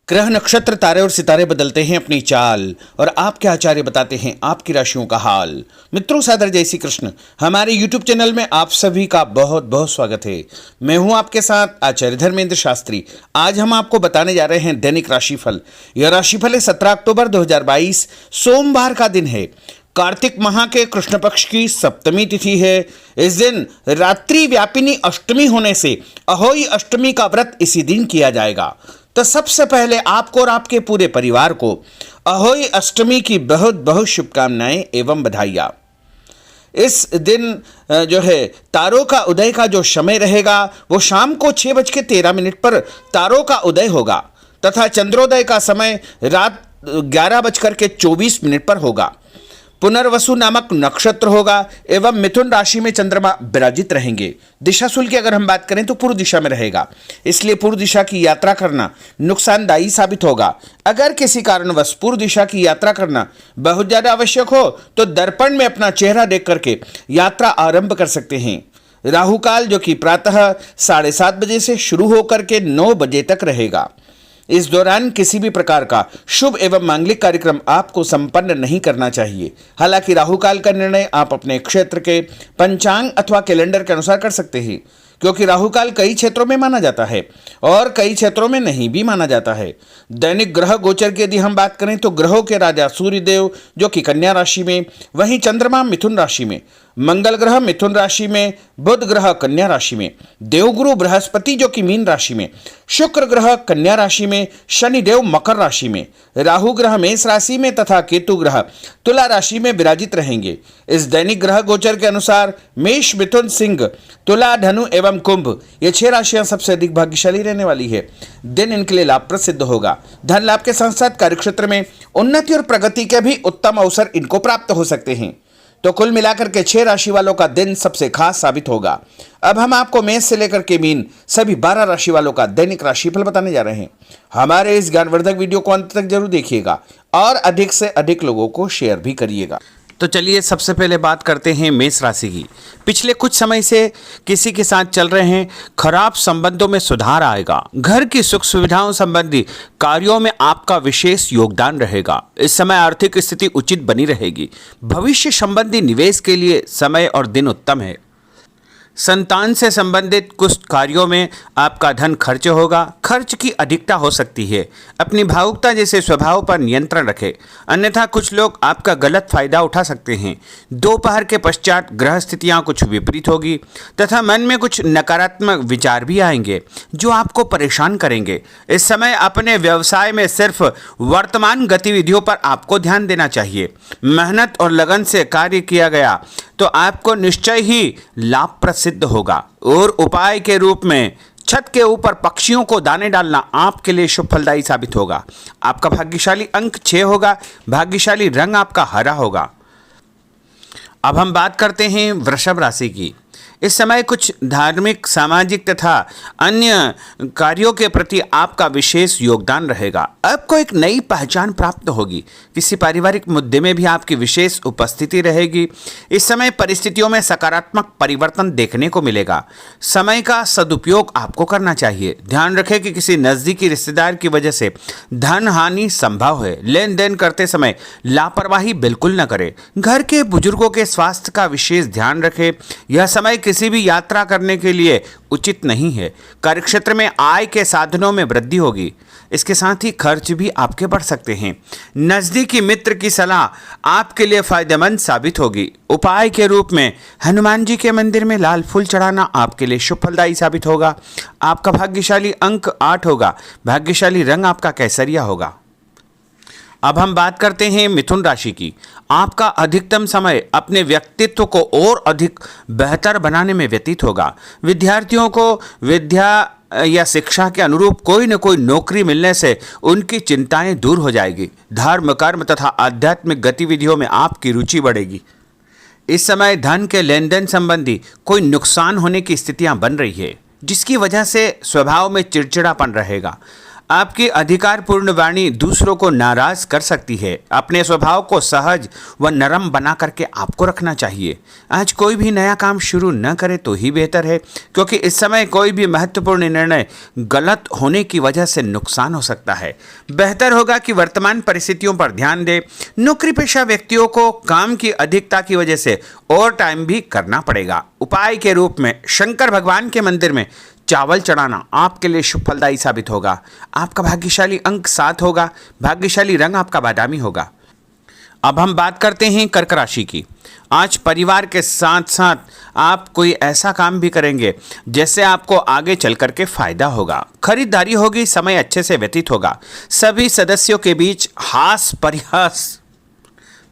ग्रह नक्षत्र तारे और सितारे बदलते हैं अपनी चाल और आपके आचार्य बताते हैं आपकी राशियों का हाल। मित्रों, सादर जय श्री कृष्ण। हमारे YouTube चैनल में आप सभी का बहुत बहुत स्वागत है। मैं हूं आपके साथ आचार्य धर्मेंद्र शास्त्री। आज हम आपको बताने जा रहे हैं दैनिक राशिफल। यह राशिफल है 17 अक्टूबर 2022 सोमवार का दिन है। कार्तिक माह के कृष्ण पक्ष की सप्तमी तिथि है। इस दिन रात्रि व्यापिनी अष्टमी होने से अहोई अष्टमी का व्रत इसी दिन किया जाएगा। तो सबसे पहले आपको और आपके पूरे परिवार को अहोई अष्टमी की बहुत बहुत शुभकामनाएं एवं बधाइयां। इस दिन जो है तारों का उदय का जो समय रहेगा वो शाम को 6:13 पर तारों का उदय होगा तथा चंद्रोदय का समय रात 11:24 पर होगा। पुनर्वसु नामक नक्षत्र होगा एवं मिथुन राशि में चंद्रमा विराजित रहेंगे। दिशाशूल की अगर हम बात करें तो पूर्व दिशा में रहेगा, इसलिए पूर्व दिशा की यात्रा करना नुकसानदायी साबित होगा। अगर किसी कारणवश पूर्व दिशा की यात्रा करना बहुत ज़्यादा आवश्यक हो तो दर्पण में अपना चेहरा देख करके यात्रा आरंभ कर सकते हैं। राहु काल जो कि प्रातः 7:30 बजे से शुरू होकर के 9 बजे तक रहेगा। इस दौरान किसी भी प्रकार का शुभ एवं मांगलिक कार्यक्रम आपको संपन्न नहीं करना चाहिए। हालांकि राहु काल का निर्णय आप अपने क्षेत्र के पंचांग अथवा कैलेंडर के अनुसार कर सकते हैं, क्योंकि राहु काल कई क्षेत्रों में माना जाता है और कई क्षेत्रों में नहीं भी माना जाता है। दैनिक ग्रह गोचर की यदि हम बात करें तो ग्रहों के राजा सूर्यदेव जो कि कन्या राशि में, वहीं चंद्रमा मिथुन राशि में, मंगल ग्रह मिथुन राशि में, बुध ग्रह कन्या राशि में, देवगुरु बृहस्पति जो कि मीन राशि में, शुक्र ग्रह कन्या राशि में, शनिदेव मकर राशि में, राहु ग्रह मेष राशि में तथा केतु ग्रह तुला राशि में विराजित रहेंगे। इस दैनिक ग्रह गोचर के अनुसार मेष, मिथुन, सिंह, तुला, धनु एवं कुंभ ये 6 राशियां सबसे अधिक भाग्यशाली रहने वाली है। दिन इनके लिए लाभप्रद सिद्ध होगा। धन लाभ के साथ साथ कार्यक्षेत्र में उन्नति और प्रगति के भी उत्तम अवसर इनको प्राप्त हो सकते हैं। तो कुल मिलाकर के 6 राशि वालों का दिन सबसे खास साबित होगा। अब हम आपको मेष से लेकर के मीन सभी 12 राशि वालों का दैनिक राशिफल बताने जा रहे हैं। हमारे इस ज्ञानवर्धक वीडियो को अंत तक जरूर देखिएगा और अधिक से अधिक लोगों को शेयर भी करिएगा। तो चलिए सबसे पहले बात करते हैं मेष राशि की। पिछले कुछ समय से किसी के साथ चल रहे हैं खराब संबंधों में सुधार आएगा। घर की सुख सुविधाओं संबंधी कार्यों में आपका विशेष योगदान रहेगा। इस समय आर्थिक स्थिति उचित बनी रहेगी। भविष्य संबंधी निवेश के लिए समय और दिन उत्तम है। संतान से संबंधित कुछ कार्यों में आपका धन खर्च होगा। खर्च की अधिकता हो सकती है। अपनी भावुकता जैसे स्वभाव पर नियंत्रण रखें, अन्यथा कुछ लोग आपका गलत फायदा उठा सकते हैं। दोपहर के पश्चात ग्रह स्थितियाँ कुछ विपरीत होगी तथा मन में कुछ नकारात्मक विचार भी आएंगे जो आपको परेशान करेंगे। इस समय अपने व्यवसाय में सिर्फ वर्तमान गतिविधियों पर आपको ध्यान देना चाहिए। मेहनत और लगन से कार्य किया गया तो आपको निश्चय ही लाभप्रद सिद्ध होगा। और उपाय के रूप में छत के ऊपर पक्षियों को दाने डालना आपके लिए शुभ फलदायी साबित होगा। आपका भाग्यशाली अंक 6 होगा। भाग्यशाली रंग आपका हरा होगा। अब हम बात करते हैं वृषभ राशि की। इस समय कुछ धार्मिक, सामाजिक तथा अन्य कार्यों के प्रति आपका विशेष योगदान रहेगा। आपको एक नई पहचान प्राप्त होगी। किसी पारिवारिक मुद्दे में भी आपकी विशेष उपस्थिति रहेगी। इस समय परिस्थितियों में सकारात्मक परिवर्तन देखने को मिलेगा। समय का सदुपयोग आपको करना चाहिए। ध्यान रखें कि किसी नज़दीकी रिश्तेदार की वजह से धन हानि संभव है। लेन देन करते समय लापरवाही बिल्कुल न करें। घर के बुजुर्गों के स्वास्थ्य का विशेष ध्यान रखें। यह समय किसी भी यात्रा करने के लिए उचित नहीं है। कार्यक्षेत्र में आय के साधनों में वृद्धि होगी। इसके साथ ही खर्च भी आपके बढ़ सकते हैं। नज़दीकी मित्र की सलाह आपके लिए फायदेमंद साबित होगी। उपाय के रूप में हनुमान जी के मंदिर में लाल फूल चढ़ाना आपके लिए शुभ फलदायी साबित होगा। आपका भाग्यशाली अंक 8 होगा। भाग्यशाली रंग आपका केसरिया होगा। अब हम बात करते हैं मिथुन राशि की। आपका अधिकतम समय अपने व्यक्तित्व को और अधिक बेहतर बनाने में व्यतीत होगा। विद्यार्थियों को विद्या या शिक्षा के अनुरूप कोई न कोई नौकरी मिलने से उनकी चिंताएं दूर हो जाएगी। धर्म, कर्म तथा आध्यात्मिक गतिविधियों में आपकी रुचि बढ़ेगी। इस समय धन के लेन देन संबंधी कोई नुकसान होने की स्थितियां बन रही है, जिसकी वजह से स्वभाव में चिड़चिड़ापन रहेगा। आपकी अधिकारपूर्ण वाणी दूसरों को नाराज कर सकती है। अपने स्वभाव को सहज व नरम बना करके आपको रखना चाहिए। आज कोई भी नया काम शुरू न करे तो ही बेहतर है, क्योंकि इस समय कोई भी महत्वपूर्ण निर्णय गलत होने की वजह से नुकसान हो सकता है। बेहतर होगा कि वर्तमान परिस्थितियों पर ध्यान दें। नौकरी पेशा व्यक्तियों को काम की अधिकता की वजह से ओवर टाइम भी करना पड़ेगा। उपाय के रूप में शंकर भगवान के मंदिर में चावल चढ़ाना आपके लिए शुभ फलदायी साबित होगा। आपका भाग्यशाली अंक 7 होगा। भाग्यशाली रंग आपका बादामी होगा। अब हम बात करते हैं कर्क राशि की। आज परिवार के साथ साथ आप कोई ऐसा काम भी करेंगे जिससे आपको आगे चल करके फायदा होगा। खरीदारी होगी, समय अच्छे से व्यतीत होगा। सभी सदस्यों के बीच हास परिहास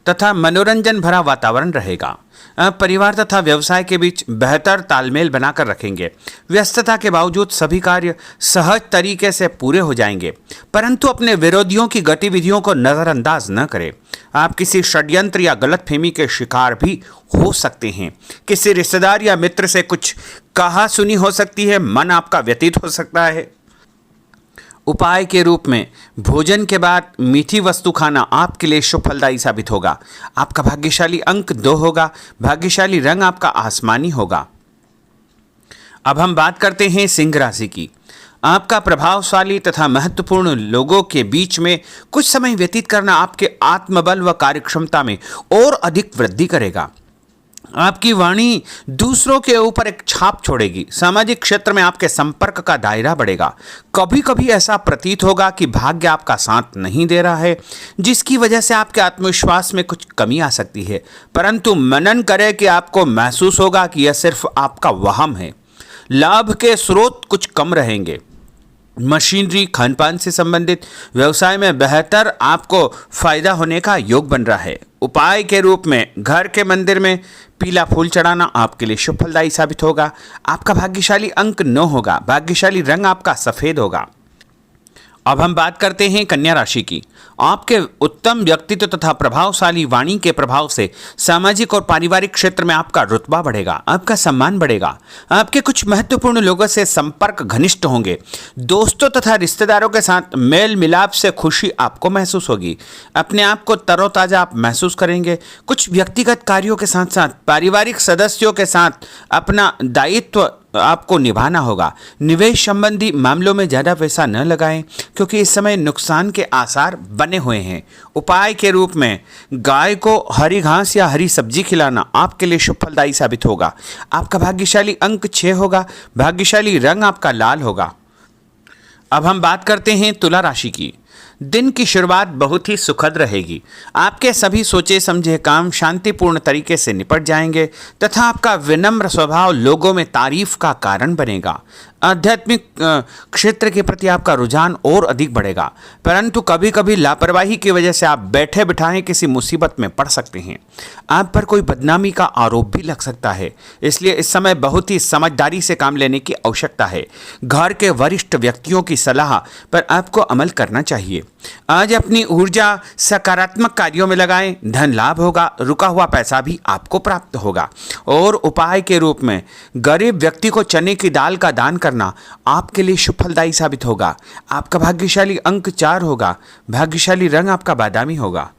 तथा मनोरंजन भरा वातावरण रहेगा। परिवार तथा व्यवसाय के बीच बेहतर तालमेल बनाकर रखेंगे। व्यस्तता के बावजूद सभी कार्य सहज तरीके से पूरे हो जाएंगे, परंतु अपने विरोधियों की गतिविधियों को नज़रअंदाज न करें। आप किसी षड्यंत्र या गलतफहमी के शिकार भी हो सकते हैं। किसी रिश्तेदार या मित्र से कुछ कहा सुनी हो सकती है। मन आपका व्यतीत हो सकता है। उपाय के रूप में भोजन के बाद मीठी वस्तु खाना आपके लिए शुभ फलदायी साबित होगा। आपका भाग्यशाली अंक 2 होगा। भाग्यशाली रंग आपका आसमानी होगा। अब हम बात करते हैं सिंह राशि की। आपका प्रभावशाली तथा महत्वपूर्ण लोगों के बीच में कुछ समय व्यतीत करना आपके आत्मबल व कार्यक्षमता में और अधिक वृद्धि करेगा। आपकी वाणी दूसरों के ऊपर एक छाप छोड़ेगी। सामाजिक क्षेत्र में आपके संपर्क का दायरा बढ़ेगा। कभी कभी ऐसा प्रतीत होगा कि भाग्य आपका साथ नहीं दे रहा है, जिसकी वजह से आपके आत्मविश्वास में कुछ कमी आ सकती है, परंतु मनन करें कि आपको महसूस होगा कि यह सिर्फ आपका वहम है। लाभ के स्रोत कुछ कम रहेंगे। मशीनरी खानपान से संबंधित व्यवसाय में बेहतर आपको फायदा होने का योग बन रहा है। उपाय के रूप में घर के मंदिर में पीला फूल चढ़ाना आपके लिए शुभ फलदायी साबित होगा। आपका भाग्यशाली अंक 9 होगा। भाग्यशाली रंग आपका सफेद होगा। अब हम बात करते हैं कन्या राशि की। आपके उत्तम व्यक्तित्व तथा प्रभावशाली वाणी के प्रभाव से सामाजिक और पारिवारिक क्षेत्र में आपका रुतबा बढ़ेगा, आपका सम्मान बढ़ेगा। आपके कुछ महत्वपूर्ण लोगों से संपर्क घनिष्ठ होंगे। दोस्तों तथा रिश्तेदारों के साथ मेल मिलाप से खुशी आपको महसूस होगी। अपने आप को तरोताजा आप महसूस करेंगे। कुछ व्यक्तिगत कार्यों के साथ साथ पारिवारिक सदस्यों के साथ अपना दायित्व आपको निभाना होगा। निवेश संबंधी मामलों में ज़्यादा पैसा न लगाएं, क्योंकि इस समय नुकसान के आसार बने हुए हैं। उपाय के रूप में गाय को हरी घास या हरी सब्जी खिलाना आपके लिए शुभ फलदायी साबित होगा। आपका भाग्यशाली अंक 6 होगा। भाग्यशाली रंग आपका लाल होगा। अब हम बात करते हैं तुला राशि की। दिन की शुरुआत बहुत ही सुखद रहेगी। आपके सभी सोचे समझे काम शांतिपूर्ण तरीके से निपट जाएंगे तथा आपका विनम्र स्वभाव लोगों में तारीफ का कारण बनेगा। आध्यात्मिक क्षेत्र के प्रति आपका रुझान और अधिक बढ़ेगा, परंतु कभी कभी लापरवाही की वजह से आप बैठे बिठाए किसी मुसीबत में पड़ सकते हैं। आप पर कोई बदनामी का आरोप भी लग सकता है, इसलिए इस समय बहुत ही समझदारी से काम लेने की आवश्यकता है। घर के वरिष्ठ व्यक्तियों की सलाह पर आपको अमल करना चाहिए। आज अपनी ऊर्जा सकारात्मक कार्यों में लगाएं। धन लाभ होगा। रुका हुआ पैसा भी आपको प्राप्त होगा। और उपाय के रूप में गरीब व्यक्ति को चने की दाल का दान करना आपके लिए शुभ फलदायी साबित होगा। आपका भाग्यशाली अंक 4 होगा। भाग्यशाली रंग आपका बादामी होगा।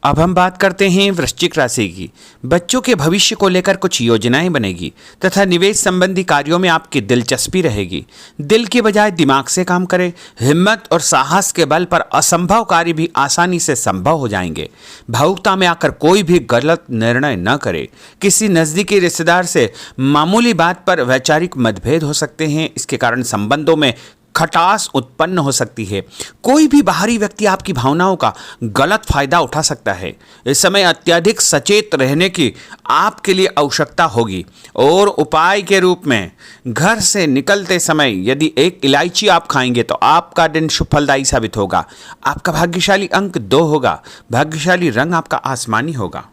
अब हम बात करते हैं वृश्चिक राशि की। बच्चों के भविष्य को लेकर कुछ योजनाएं बनेगी तथा निवेश संबंधी कार्यों में आपकी दिलचस्पी रहेगी। दिल के बजाय दिमाग से काम करें। हिम्मत और साहस के बल पर असंभव कार्य भी आसानी से संभव हो जाएंगे। भावुकता में आकर कोई भी गलत निर्णय न करें। किसी नज़दीकी रिश्तेदार से मामूली बात पर वैचारिक मतभेद हो सकते हैं। इसके कारण संबंधों में खटास उत्पन्न हो सकती है। कोई भी बाहरी व्यक्ति आपकी भावनाओं का गलत फायदा उठा सकता है। इस समय अत्यधिक सचेत रहने की आपके लिए आवश्यकता होगी। और उपाय के रूप में घर से निकलते समय यदि एक इलायची आप खाएंगे तो आपका दिन शुभ फलदायी साबित होगा। आपका भाग्यशाली अंक 2 होगा। भाग्यशाली रंग आपका आसमानी होगा।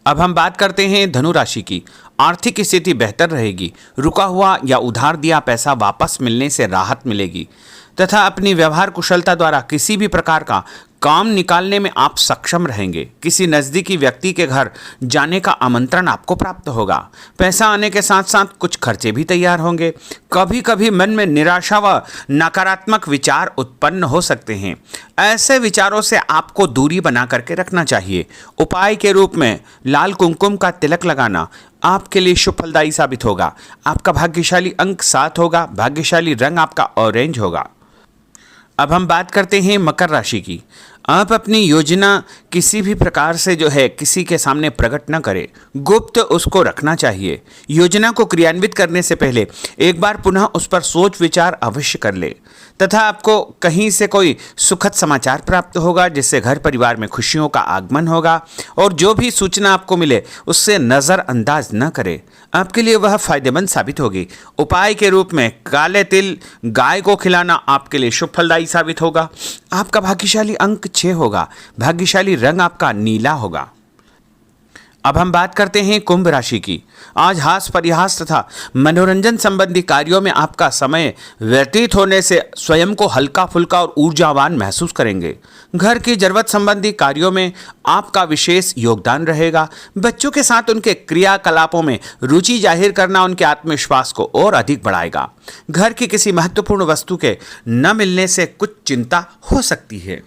अब हम बात करते हैं धनु राशि की। आर्थिक स्थिति बेहतर रहेगी। रुका हुआ या उधार दिया पैसा वापस मिलने से राहत मिलेगी तथा अपनी व्यवहार कुशलता द्वारा किसी भी प्रकार का काम निकालने में आप सक्षम रहेंगे। किसी नज़दीकी व्यक्ति के घर जाने का आमंत्रण आपको प्राप्त होगा। पैसा आने के साथ साथ कुछ खर्चे भी तैयार होंगे। कभी कभी मन में निराशा व नकारात्मक विचार उत्पन्न हो सकते हैं। ऐसे विचारों से आपको दूरी बना करके रखना चाहिए। उपाय के रूप में लाल कुमकुम का तिलक लगाना आपके लिए शुभ फलदायी साबित होगा। आपका भाग्यशाली अंक 7 होगा। भाग्यशाली रंग आपका ऑरेंज होगा। अब हम बात करते हैं मकर राशि की। आप अपनी योजना किसी भी प्रकार से जो है किसी के सामने प्रकट न करें, गुप्त उसको रखना चाहिए। योजना को क्रियान्वित करने से पहले एक बार पुनः उस पर सोच विचार अवश्य कर ले तथा आपको कहीं से कोई सुखद समाचार प्राप्त होगा जिससे घर परिवार में खुशियों का आगमन होगा। और जो भी सूचना आपको मिले उससे नज़रअंदाज न करें, आपके लिए वह फायदेमंद साबित होगी। उपाय के रूप में काले तिल गाय को खिलाना आपके लिए शुभ फलदायी साबित होगा। आपका भाग्यशाली अंक 6 होगा। भाग्यशाली रंग आपका नीला होगा। अब हम बात करते हैं कुंभ राशि की। आज हास परिहास तथा मनोरंजन संबंधी कार्यों में आपका समय व्यतीत होने से स्वयं को हल्का फुल्का और ऊर्जावान महसूस करेंगे। घर की जरूरत संबंधी कार्यों में आपका विशेष योगदान रहेगा। बच्चों के साथ उनके क्रियाकलापों में रुचि जाहिर करना उनके आत्मविश्वास को और अधिक बढ़ाएगा। घर की किसी महत्वपूर्ण वस्तु के न मिलने से कुछ चिंता हो सकती है।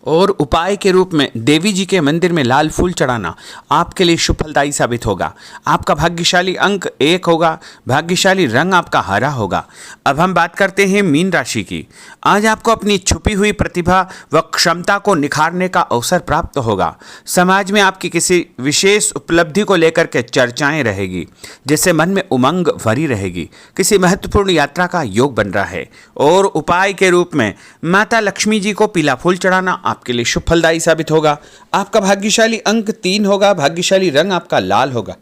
और उपाय के रूप में देवी जी के मंदिर में लाल फूल चढ़ाना आपके लिए शुभ फलदायी साबित होगा। आपका भाग्यशाली अंक 1 होगा। भाग्यशाली रंग आपका हरा होगा। अब हम बात करते हैं मीन राशि की। आज आपको अपनी छुपी हुई प्रतिभा व क्षमता को निखारने का अवसर प्राप्त होगा। समाज में आपकी किसी विशेष उपलब्धि को लेकर के चर्चाएं रहेगी जिससे मन में उमंग भरी रहेगी। किसी महत्वपूर्ण यात्रा का योग बन रहा है। और उपाय के रूप में माता लक्ष्मी जी को पीला फूल चढ़ाना आपके लिए शुभ फलदायी साबित होगा। आपका भाग्यशाली अंक 3 होगा। भाग्यशाली रंग आपका लाल होगा।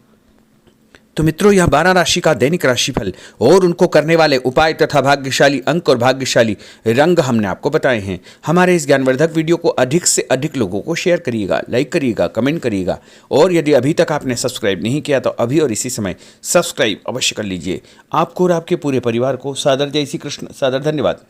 तो मित्रों, यह 12 राशि का दैनिक राशिफल और उनको करने वाले उपाय तथा भाग्यशाली अंक और भाग्यशाली रंग हमने आपको बताए हैं। हमारे इस ज्ञानवर्धक वीडियो को अधिक से अधिक लोगों को शेयर करिएगा, लाइक करिएगा, कमेंट करिएगा। और यदि अभी तक आपने सब्सक्राइब नहीं किया तो अभी और इसी समय सब्सक्राइब अवश्य कर लीजिए। आपको और आपके पूरे परिवार को सादर जय श्री कृष्ण, सादर धन्यवाद।